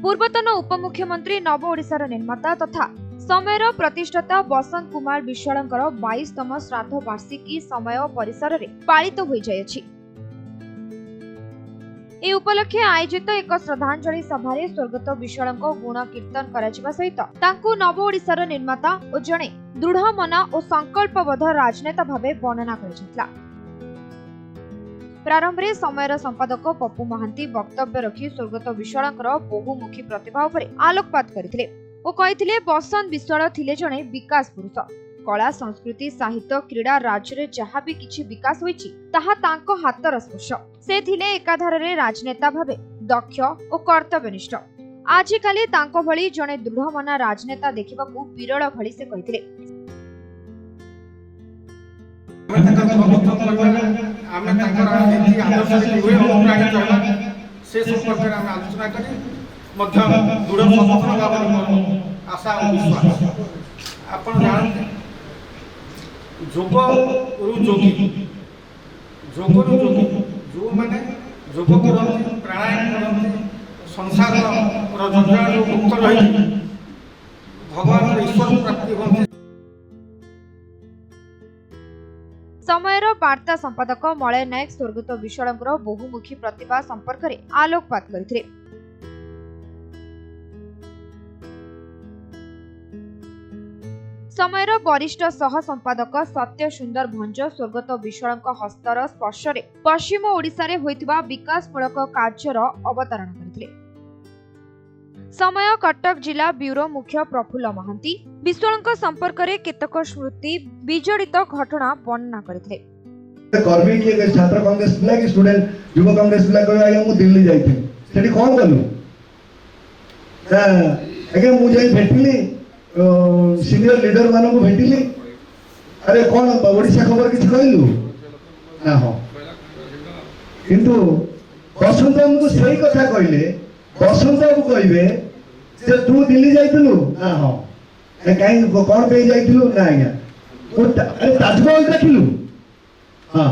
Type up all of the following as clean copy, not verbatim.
पूर्वतन उपमुख्यमंत्री नव ओडिशार निर्माता तथा समयर प्रतिष्ठाता बसंत कुमार विश्वालंकर 22तम श्राद्ध वार्षिकी समय परिसर रे पालित होई जायछि। ए उपलक्षे आयोजित एक श्रद्धांजलि सभारे स्वर्गत विश्वालंक गुण कीर्तन कराजिबा सहित तांकु नव ओडिशार निर्माता और जणे दृढ़ मन और संकल्पबद्ध राजनेता भावे वर्णना कराଯାଇଥିଲା। प्रारंभ में समयर संपादक पप्पू महांती वक्तव्य रखी स्वर्गत विश्वालंकर बहुमुखी प्रतिभा उपरे आलोकपात करथिले और कहिथिले बसंत विश्वाल थिले जणे विकास पुरुष। कला संस्कृति साहित्य क्रीड़ा राज्य रे जहाँ भी किछि विकास होईछि ताहा तांको हातर स्पर्श। से थिले एकाधार रे राजनेता भावे दक्ष और कर्तव्यनिष्ठ। आजिकाली तांको भली जणे दृढ़मना राजनेता देखिबाकू विरल भली से कहिथिले। जोग जोगी जोग जोगी जो माने जोग करते प्राणायाम करते संसार जंजाल मुक्त रही भगवान ईश्वर प्राप्ति होते। समयर वार्ता संपादक मलय नायक स्वर्गत विश्वालंकर बहुमुखी प्रतिभा संपर्क में आलोकपात करथिले। समयर वरिष्ठ सह संपादक सत्य सुंदर भंज स्वर्गत विश्वालंक हस्तर स्पर्श रे पश्चिम ओडिशा रे होइतिबा विकासमूलक कार्यर अवतारण करथिले। समय कटक जिला ब्यूरो मुख्य प्रफुल्ल महांती विश्वालंक संपर्क रे केतक स्मृति विजड़ित घटना वर्णना करथिले। कर्मी के छात्र कांग्रेस पिला कि स्टूडेंट युवा कांग्रेस पिला कह आया मु दिल्ली जाइथि सेठी कोन गलु आगे मु जाई भेटिली सीनियर लीडर मानन को भेटिली। अरे कोन ओडिशा खबर किछ कहलु ना हो किंतु बसंत हमको सही कथा कहले। बसंत बाबू कहबे जे तू दिल्ली जाइतलु ना हो काई कोन पे जाइतलु ना आज्ञा अरे ताजमहल देखिलु। हाँ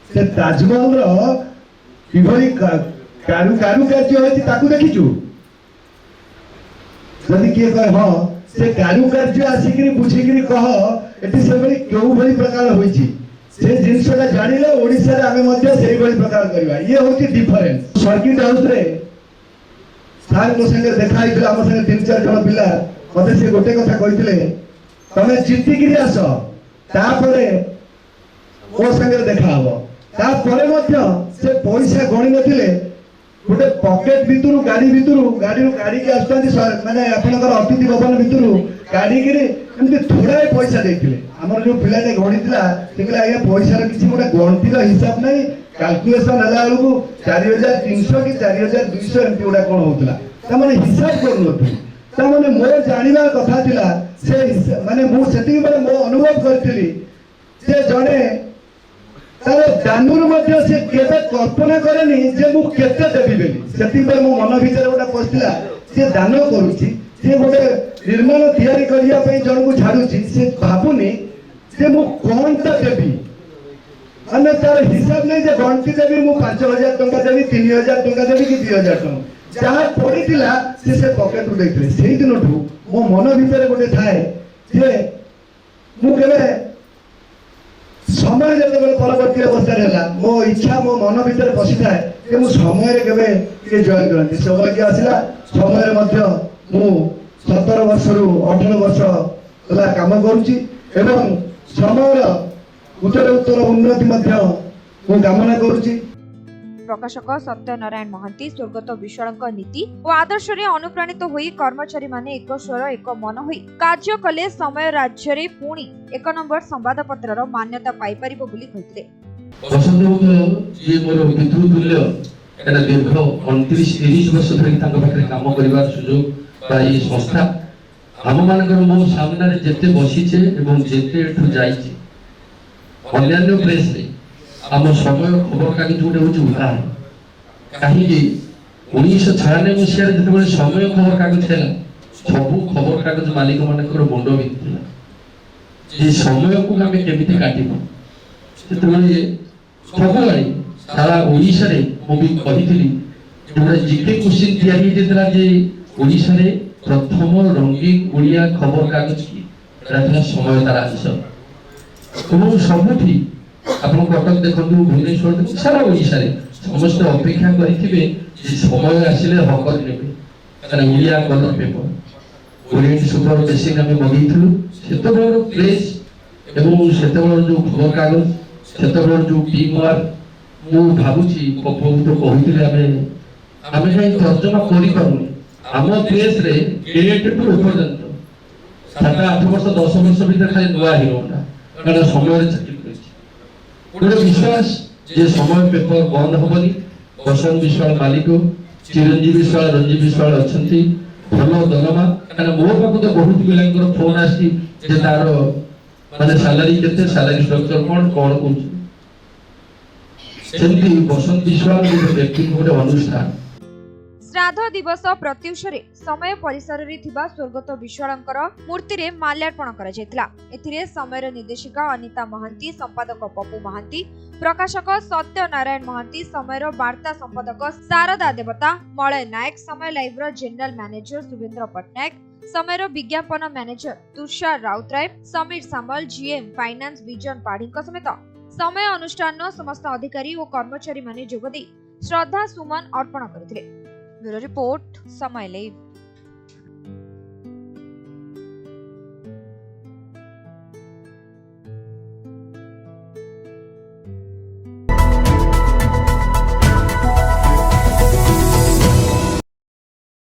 से ताजमहल रो किभली कारू कार्य होती ताकू देखिचु जदि किए कहे हाँ से कारू कार्य आसिक बुझिक कह एटी से भली केउ भली प्रकार होईची से जिनसटा जानिले ओडिसा रे आमे मध्य सेही भली प्रकार करबा। ये होती डिफरेंस। सर्किट हाउस रे सार मो संगे देखा आइथिला हमर संगे 3-4 जण पिला मते से गोटे कथा कहिथिले तमे जित्तिगिरी आस तापरे मो संगे देखा हबो। तापरे मध्य से पैसा गणी नथिले गोटे पॉकेट भितरु गाड़ी के आस्तंती माने आपनकर अतिथि भवन भितरु गाड़ी के एमती थोड़ा पैसा देथिले। हमर जो पिलाने गणितला से कहले आया पैसा रे किछि गोटे गणती रो हिसाब नै कैलकुलेशन हला बेलू 4300 कि 4200 एमती गोटा कोन होतला त माने हिसाब करनथु त माने मोर जानिबा कथा थिला से माने मु सेति बेले मो अनुभव करथिली जे जणे तारे दानुर मध्य से केते कल्पना करेनी जे मु केते देबी बेली सेति बेले मो मन भीतर गोटा पस्तिला से दान करूची से गोटे निर्माण तैयारी करिया पे जण को छाडुची से भाबुनी जे मु कोनटा देबी अन्य तार हिसाब नै जे गणती देबी मु 5000 टंका देबी 3000 टंका देबी कि 2000 टंका जहा पड़ितिला से पॉकेट उ देखले सेही दिनठू मो मन भीतर गोटे थाए जे मु केबे समय जब परवर्ती अवस्था मो इच्छा मो मन भीतर पशि थाए कि मु समय के जॉइन करती सौभाग्य आसला। समय मु 17 वर्ष रु 18 वर्ष होला काम करूची एवं समय उत्तर उन्नति मु कामना करूची। प्रकाशक सत्यनारायण महांती स्वर्गत विश्वालंक नीति और आदर्श रे अनुप्राणित होई कर्मचारी माने एक स्वर एक मन होई कार्य कले समय राज्य रे पुणी 1 नंबर संवादपत्र रो मान्यता पाई परिबो बोली कहितले। बसंत बाबू जे मोर पितृ तुल्य एटा दीर्घ 29-30 वर्ष धरि तांको पाखरे काम करिवार सुयोग बा ई संस्था हम मानकर मो सामने जेते बसिचे एवं जेते एठु जाइचे अन्य प्रेस रे आम समय खबर कागज गोटे हूँ उदाहरण कहीं 1996 मसीह जो समय खबर कागज है सब खबर कागज मालिक मान मुंड भी समय को आम केमी काटबू से सब सारा ओडिशा रे मु भी कही जिके क्वेश्चन तैयारी जे ओडिशा रे प्रथम रंगीन ओडिया खबर कागज की राधा समय तारांश एवं सबुठी आपण कटक देखंतु भुवनेश्वर देखंतु सारा ओडिशा रे समस्त अपेक्षा करिथिबे जे समय आसिले हकर नेबे कारण Odia colour paper Orient super basic आमे मगैथिलु सेतबर प्रेस एवं सेतबर जो खबर कागज सेतबर जो टीम वर्क मु भाबुची बहुत कहिथिले आमे काई तर्जमा करि पारुनी आम प्रेस रे डेट टू पर्यंत 7-8 वर्ष 10 वर्ष भीतर खाली नुआ हिरोटा कारण समय चाकरी करिछि गोटे विश्वास जे समय पेपर बंद होबनी बसंत विश्वाल मालिक चिरंजीवी विश्वाल रंजीव विश्वाल अछंती भलो दरमा कारण मो पाखु तो बहुत पिलांकर फोन आसी जे तार माने सैलरी केते सैलरी स्ट्रक्चर कोन कोन सेमती बसंत विश्वाल गोटे व्यक्ति गोटे अनुष्ठान श्राद्ध दिवस प्रत्युषरे समय परिसर रे थिबा स्वर्गत विश्वालंकर मूर्ति रे माल्यार्पण करा जायतिला एथिरे समयर निर्देशिका अनिता महांती संपादक पप्पू महांती प्रकाशक सत्य नारायण महांती समयर वार्ता संपादक शारदा देवता मलय नायक समय लाइव रो जनरल मैनेजर सुरेंद्र पटनायक समयर विज्ञापन मैनेजर तुषार राउतराय समीर सामल जीएम फाइनेंस विजन पाढ़ी समेत समय अनुष्ठान समस्त अधिकारी और कर्मचारी माने जोगदी श्रद्धा सुमन अर्पण करथिले। ब्यूरो रिपोर्ट समय लाइव।